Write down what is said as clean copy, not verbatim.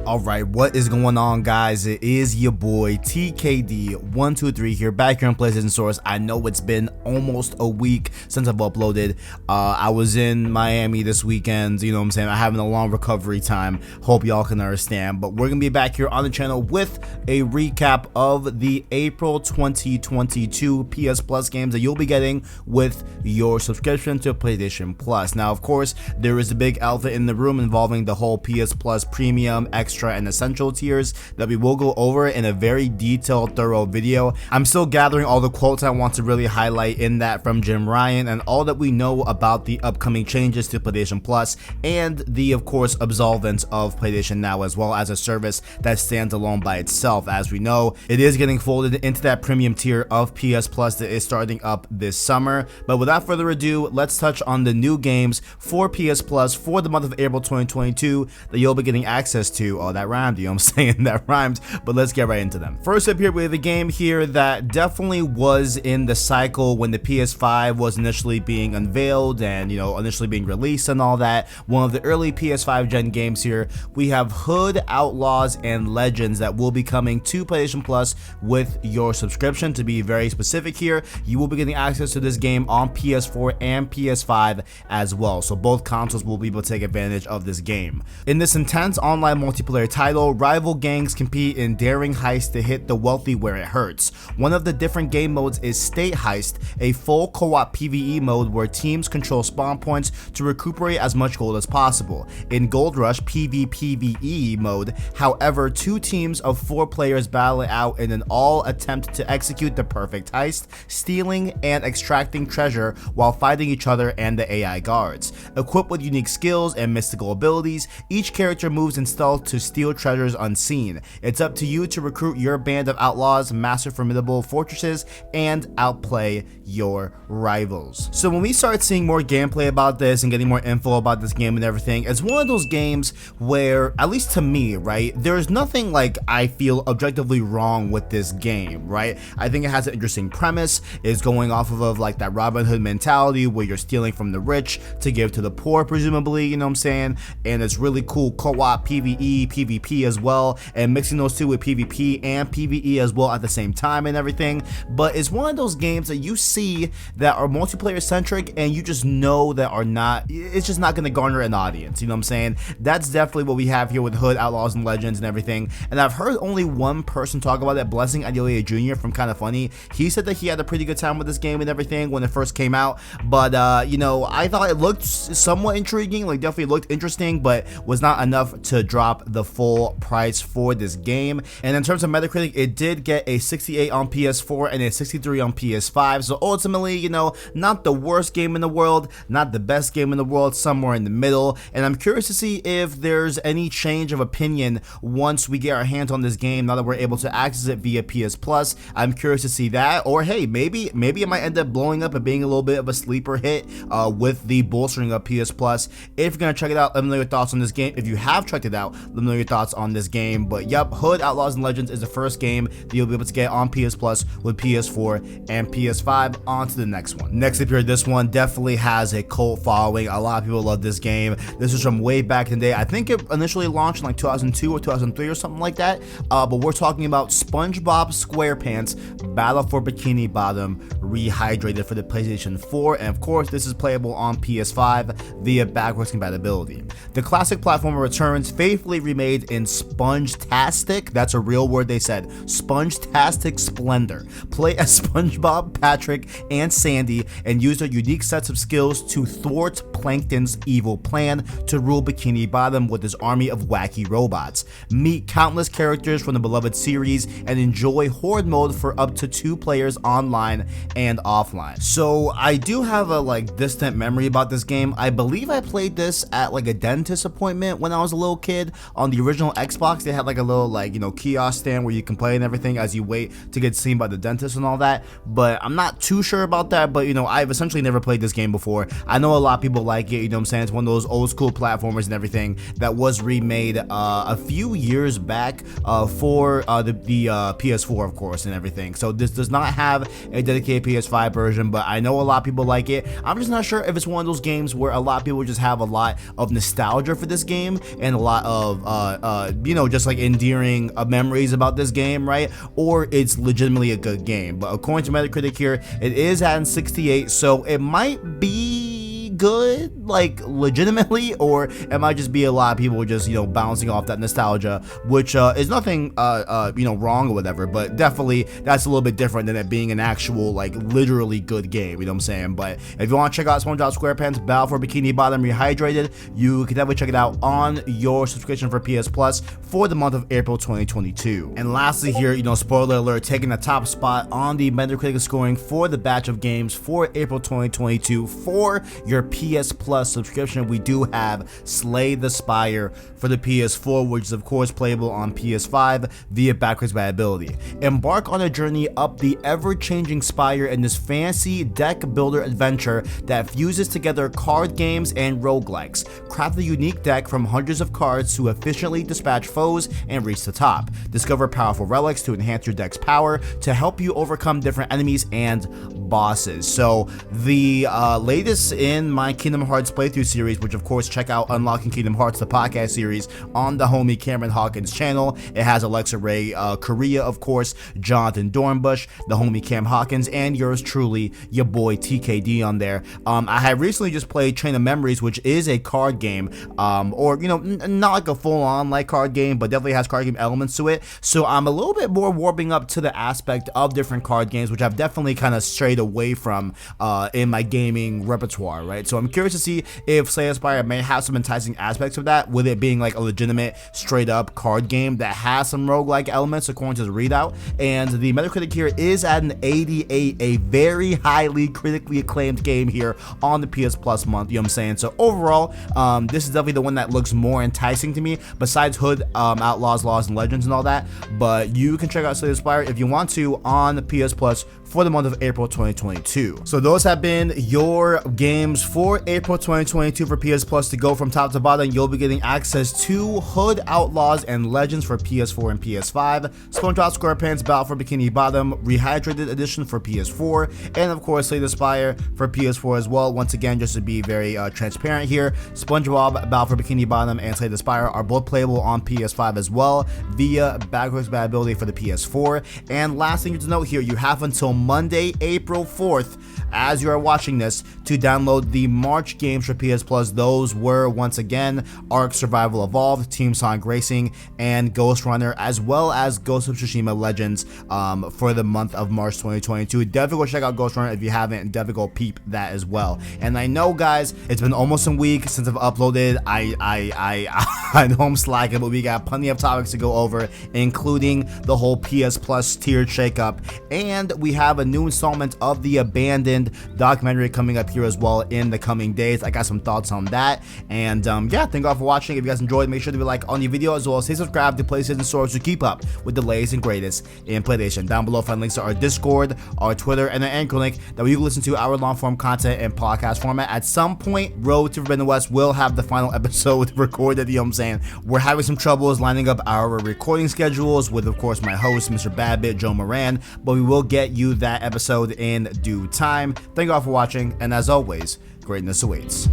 Alright, what is going on, guys? It is your boy TKD123 here, back here on PlayStation Source. I know it's been almost a week since I've uploaded. I was in Miami this weekend, you know what I'm saying? I'm having a long recovery time. Hope y'all can understand. But we're gonna be back here on the channel with a recap of the April 2022 PS Plus games that you'll be getting with your subscription to PlayStation Plus. Now, of course, there is a big elephant in the room involving the whole PS Plus Premium, Extra, and Essential tiers that we will go over in a very detailed, thorough video. I'm still gathering all the quotes I want to really highlight in that from Jim Ryan and all that we know about the upcoming changes to PlayStation Plus and the, of course, absolvance of PlayStation Now, as well as a service that stands alone by itself. As we know, it is getting folded into that premium tier of PS Plus that is starting up this summer. But without further ado, let's touch on the new games for PS Plus for the month of April 2022 that you'll be getting access to. Oh, that rhymed, you know what I'm saying? That rhymed, but let's get right into them. First up here, we have a game here that definitely was in the cycle when the PS5 was initially being unveiled and, you know, initially being released and all that. One of the early PS5 gen games here. We have Hood, Outlaws, and Legends that will be coming to PlayStation Plus with your subscription. To be very specific here, you will be getting access to this game on PS4 and PS5 as well, so both consoles will be able to take advantage of this game. In this intense online multiplayer title, rival gangs compete in daring heists to hit the wealthy where it hurts. One of the different game modes is State Heist, a full co-op PvE mode where teams control spawn points to recuperate as much gold as possible. In Gold Rush PvPvE mode, however, 2 teams of 4 players battle it out in an all attempt to execute the perfect heist, stealing and extracting treasure while fighting each other and the AI guards. Equipped with unique skills and mystical abilities, each character moves in stealth to steal treasures unseen. It's up to you to recruit your band of outlaws, master formidable fortresses, and outplay your rivals. So when we start seeing more gameplay about this and getting more info about this game and everything, it's one of those games where, at least to me, right, there's nothing like I feel objectively wrong with this game, right? I think it has an interesting premise. It's going off of like that Robin Hood mentality where you're stealing from the rich to give to the poor, presumably, you know what I'm saying? And it's really cool co-op PvE, PvP as well, and mixing those two with PvP and PvE as well at the same time and everything. But it's one of those games that you see that are multiplayer centric and you just know that are not, it's just not going to garner an audience, you know what I'm saying? That's definitely what we have here with Hood, Outlaws, and Legends and everything. And I've heard only one person talk about it, Blessing Adelia Jr. from Kinda Funny. He said that he had a pretty good time with this game and everything when it first came out, but you know, I thought it looked somewhat intriguing, like definitely looked interesting, but was not enough to drop the full price for this game. And in terms of Metacritic, it did get a 68 on PS4 and a 63 on PS5, so ultimately, you know, not the worst game in the world, not the best game in the world, somewhere in the middle. And I'm curious to see if there's any change of opinion once we get our hands on this game, now that we're able to access it via PS Plus. I'm curious to see that, or hey, maybe it might end up blowing up and being a little bit of a sleeper hit with the bolstering of PS Plus. If you're gonna check it out, let me know your thoughts on this game. If you have checked it out, let me know your thoughts on this game. But yep, Hood, Outlaws, and Legends is the first game that you'll be able to get on PS Plus with PS4 and PS5. On to the next one. Next up here, this one definitely has a cult following. A lot of people love this game. This is from way back in the day. I think it initially launched in like 2002 or 2003 or something like that. But we're talking about SpongeBob SquarePants Battle for Bikini Bottom Rehydrated for the PlayStation 4. And of course, this is playable on PS5 via backwards compatibility. The classic platformer returns, faithfully remade in Sponge-tastic, that's a real word they said, Sponge-tastic splendor. Play as SpongeBob, Patrick, and Sandy and use their unique sets of skills to thwart Plankton's evil plan to rule Bikini Bottom with his army of wacky robots. Meet countless characters from the beloved series and enjoy Horde mode for up to 2 players online and offline. So I do have a like distant memory about this game. I believe I played this at like a dentist appointment when I was a little kid. On the original Xbox, they had like a little like, you know, kiosk stand where you can play and everything as you wait to get seen by the dentist and all that. But I'm not too sure about that. But you know, I've essentially never played this game before. I know a lot of people like it, you know what I'm saying? It's one of those old school platformers and everything that was remade a few years back for the PS4, of course, and everything. So this does not have a dedicated PS5 version, but I know a lot of people like it. I'm just not sure if it's one of those games where a lot of people just have a lot of nostalgia for this game and a lot of you know, just like endearing memories about this game, right? Or it's legitimately a good game. But according to Metacritic here, it is at 68, so it might be good, like legitimately, or it might just be a lot of people just, you know, bouncing off that nostalgia, which is nothing you know, wrong or whatever, but definitely that's a little bit different than it being an actual, like, literally good game, you know what I'm saying? But if you want to check out SpongeBob SquarePants Battle for Bikini Bottom Rehydrated, you can definitely check it out on your subscription for PS Plus for the month of April 2022. And lastly here, you know, spoiler alert, taking the top spot on the Metacritic scoring for the batch of games for April 2022 for your PS Plus subscription, we do have Slay the Spire for the PS4, which is of course playable on PS5 via backwards compatibility. Embark on a journey up the ever-changing Spire in this fancy deck builder adventure that fuses together card games and roguelikes. Craft a unique deck from hundreds of cards to efficiently dispatch foes and reach the top. Discover powerful relics to enhance your deck's power to help you overcome different enemies and bosses. So the latest in my Kingdom Hearts playthrough series, which of course check out Unlocking Kingdom Hearts, the podcast series on the homie Cameron Hawkins channel. It has Alexa Ray Korea, of course, Jonathan Dornbush, the homie Cam Hawkins, and yours truly, your boy TKD on there. I had recently just played Train of Memories, which is a card game, or, you know, not like a full-on like card game, but definitely has card game elements to it. So I'm a little bit more warming up to the aspect of different card games, which I've definitely kind of strayed away from in my gaming repertoire, right? So I'm curious to see if Slay the Spire may have some enticing aspects of that, with it being like a legitimate straight up card game that has some roguelike elements according to the readout. And the Metacritic here is at an 88, a very highly critically acclaimed game here on the PS Plus month, you know what I'm saying? So overall, this is definitely the one that looks more enticing to me, besides Hood, Outlaws, Laws, and Legends and all that. But you can check out Slay the Spire if you want to on the PS Plus for the month of April 2022. So those have been your games for April 2022 for PS Plus. To go from top to bottom, you'll be getting access to Hood, Outlaws, and Legends for PS4 and PS5, SpongeBob SquarePants Battle for Bikini Bottom Rehydrated Edition for PS4, and of course Slay the Spire for PS4 as well. Once again, just to be very transparent here, SpongeBob Battle for Bikini Bottom and Slay the Spire are both playable on PS5 as well via backwards compatibility for the PS4. And last thing to note here, you have until Monday, April 4th, as you are watching this, to download the March games for PS Plus. Those were, once again, Ark Survival Evolved, Team Sonic Racing, and Ghost Runner, as well as Ghost of Tsushima Legends for the month of March 2022. Definitely go check out Ghost Runner if you haven't, and definitely go peep that as well. And I know, guys, it's been almost a week since I've uploaded. I know I'm slacking, but we got plenty of topics to go over, including the whole PS Plus tiered shakeup, and we have a new installment of the Abandoned documentary coming up here as well in the coming days. I got some thoughts on that. And yeah, thank you all for watching. If you guys enjoyed, make sure to leave a like on the video, as well as hit subscribe to PlayStation Source to keep up with the latest and greatest in PlayStation. Down below, find links to our Discord, our Twitter, and an anchor link that you can listen to our long form content in podcast format. At some point, Road to Forbidden West will have the final episode recorded, you know what I'm saying? We're having some troubles lining up our recording schedules with, of course, my host, Mr. Badbit, Joe Moran, but we will get you that episode in due time. Thank you all for watching, and as always, greatness awaits.